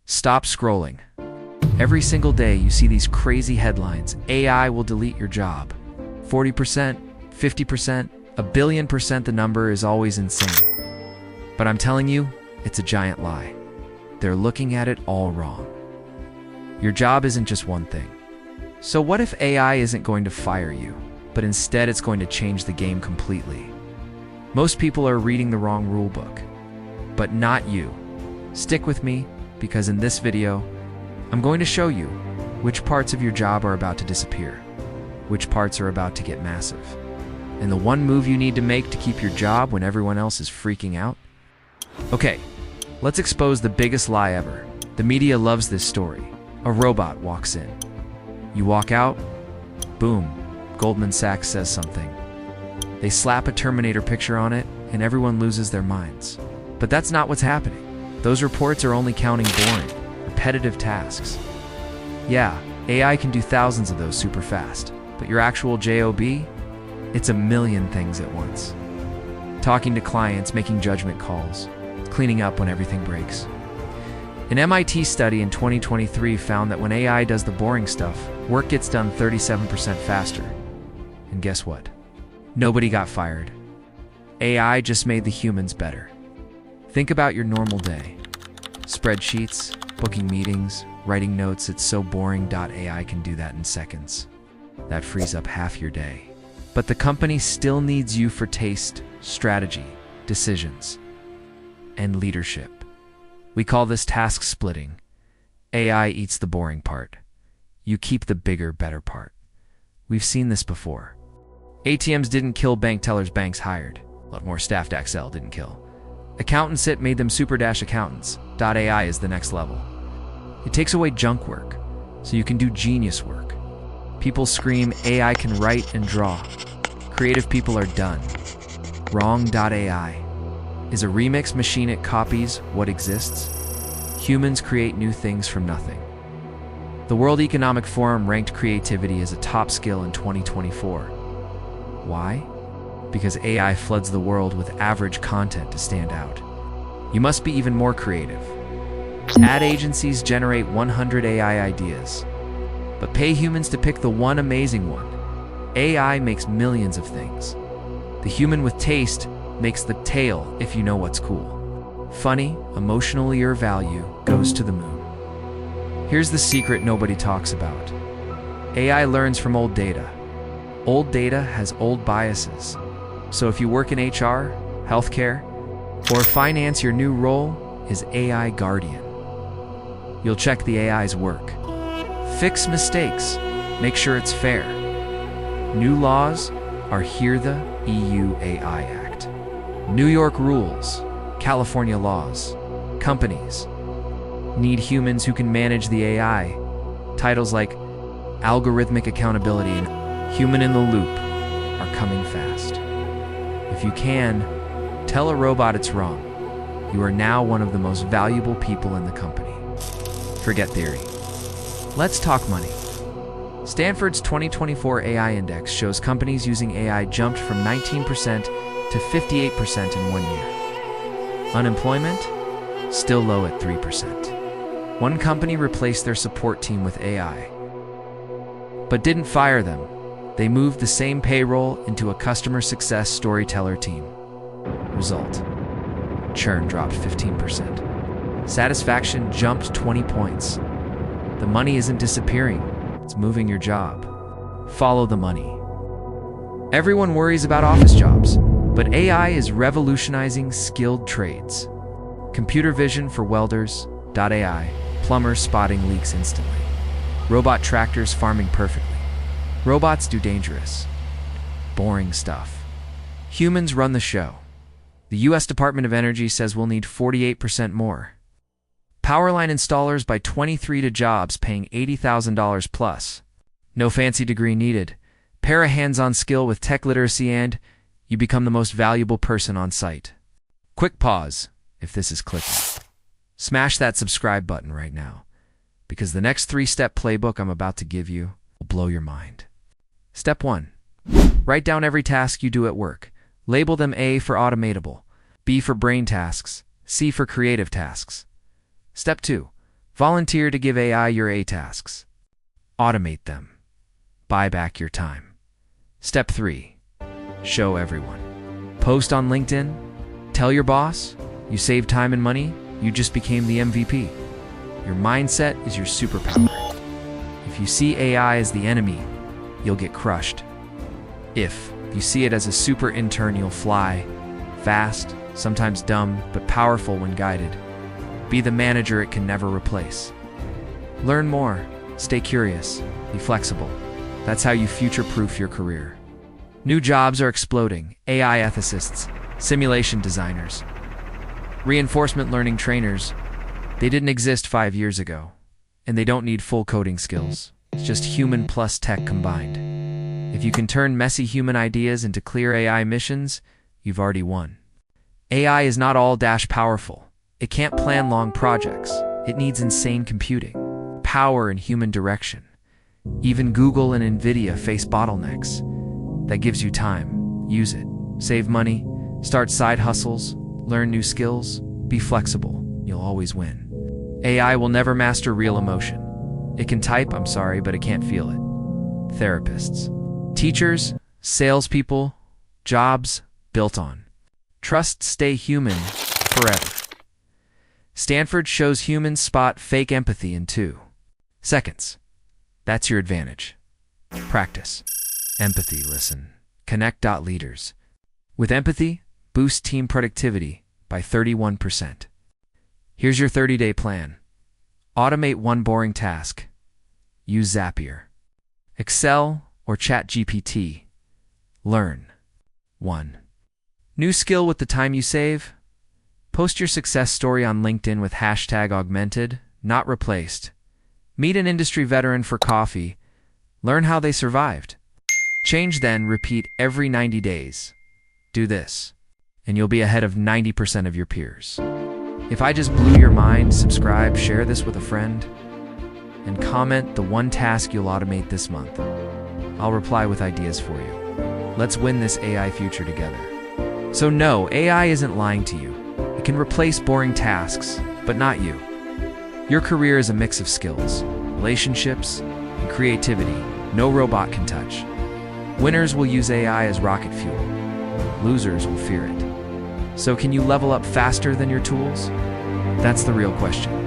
Stop scrolling. Every single day you see these crazy headlines. AI will delete your job. 40%, 50%, a billion %, the number is always insane. But I'm telling you, it's a giant lie. They're looking at it all wrong. Your job isn't just one thing. So what if AI isn't going to fire you, but instead it's going to change the game completely? Most people are reading the wrong rule book, but not you. Stick with me, because in this video, I'm going to show you which parts of your job are about to disappear, which parts are about to get massive, and the one move you need to make to keep your job when everyone else is freaking out. Okay, let's expose the biggest lie ever. The media loves this story. A robot walks in. You walk out, boom, Goldman Sachs says something. They slap a Terminator picture on it, and everyone loses their minds. But that's not what's happening. Those reports are only counting boring, repetitive tasks. Yeah, AI can do thousands of those super fast, but your actual job? It's a million things at once. Talking to clients, making judgment calls, cleaning up when everything breaks. An MIT study in 2023 found that when AI does the boring stuff, work gets done 37% faster. And guess what? Nobody got fired. AI just made the humans better. Think about your normal day. Spreadsheets, booking meetings, writing notes, it's so boring. AI can do that in seconds. That frees up half your day. But the company still needs you for taste, strategy, decisions, and leadership. We call this task splitting. AI eats the boring part. You keep the bigger, better part. We've seen this before. ATMs didn't kill bank tellers, banks hired. A lot more staff. Excel didn't kill. Accountants, it made them super accountants. AI is the next level. It takes away junk work, so you can do genius work. People scream, AI can write and draw. Creative people are done. Wrong. AI is a remix machine. It copies what exists. Humans create new things from nothing. The World Economic Forum ranked creativity as a top skill in 2024. Why? Because AI floods the world with average content to stand out. You must be even more creative. Ad agencies generate 100 AI ideas, but pay humans to pick the one amazing one. AI makes millions of things. The human with taste makes the tail, if you know what's cool. Funny, emotionally, your value goes to the moon. Here's the secret nobody talks about. AI learns from old data. Old data has old biases. So if you work in HR, healthcare, or finance, your new role is AI guardian. You'll check the AI's work, fix mistakes, make sure it's fair. New laws are here: the EU AI Act, New York rules, California laws. Companies need humans who can manage the AI. Titles like algorithmic accountability and human in the loop are coming fast. If you can, tell a robot it's wrong. You are now one of the most valuable people in the company. Forget theory. Let's talk money. Stanford's 2024 AI Index shows companies using AI jumped from 19% to 58% in 1 year. Unemployment? Still low at 3%. One company replaced their support team with AI, but didn't fire them. They moved the same payroll into a customer success storyteller team. Result: churn dropped 15%. Satisfaction jumped 20 points. The money isn't disappearing, it's moving your job. Follow the money. Everyone worries about office jobs, but AI is revolutionizing skilled trades. Computer vision for welders. AI. Plumbers spotting leaks instantly. Robot tractors farming perfectly. Robots do dangerous, boring stuff. Humans run the show. The US Department of Energy says we'll need 48% more. Powerline installers by 23 to jobs paying $80,000 plus. No fancy degree needed. Pair a hands-on skill with tech literacy and you become the most valuable person on site. Quick pause if this is clicking. Smash that subscribe button right now, because the next 3-step playbook I'm about to give you will blow your mind. Step 1. Write down every task you do at work. Label them: A for automatable, B for brain tasks, C for creative tasks. Step 2. Volunteer to give AI your A tasks. Automate them. Buy back your time. Step 3. Show everyone. Post on LinkedIn. Tell your boss you saved time and money. You just became the MVP. Your mindset is your superpower. If you see AI as the enemy, you'll get crushed. If you see it as a super intern, you'll fly. Fast, sometimes dumb, but powerful when guided. Be the manager it can never replace. Learn more, stay curious, be flexible. That's how you future-proof your career. New jobs are exploding. AI ethicists, simulation designers, reinforcement learning trainers. They didn't exist 5 years ago, and they don't need full coding skills. It's just human plus tech combined. If you can turn messy human ideas into clear AI missions, you've already won. AI is not all powerful. It can't plan long projects. It needs insane computing, power, and human direction. Even Google and Nvidia face bottlenecks. That gives you time. Use it. Save money. Start side hustles. Learn new skills. Be flexible. You'll always win. AI will never master real emotion. It can type, "I'm sorry, but it can't feel it." Therapists, teachers, salespeople, jobs built on trust stay human forever. Stanford shows humans spot fake empathy in 2 seconds. That's your advantage. Practice. Empathy, listen. Connect. Leaders. With empathy, boost team productivity by 31%. Here's your 30-day plan. Automate 1 boring task. Use Zapier, Excel, or ChatGPT. Learn 1 new skill with the time you save. Post your success story on LinkedIn with #augmented, not replaced. Meet an industry veteran for coffee. Learn how they survived. Change, then repeat every 90 days. Do this, and you'll be ahead of 90% of your peers. If I just blew your mind, subscribe, share this with a friend, and comment the 1 task you'll automate this month. I'll reply with ideas for you. Let's win this AI future together. So no, AI isn't lying to you. It can replace boring tasks, but not you. Your career is a mix of skills, relationships, and creativity no robot can touch. Winners will use AI as rocket fuel. Losers will fear it. So can you level up faster than your tools? That's the real question.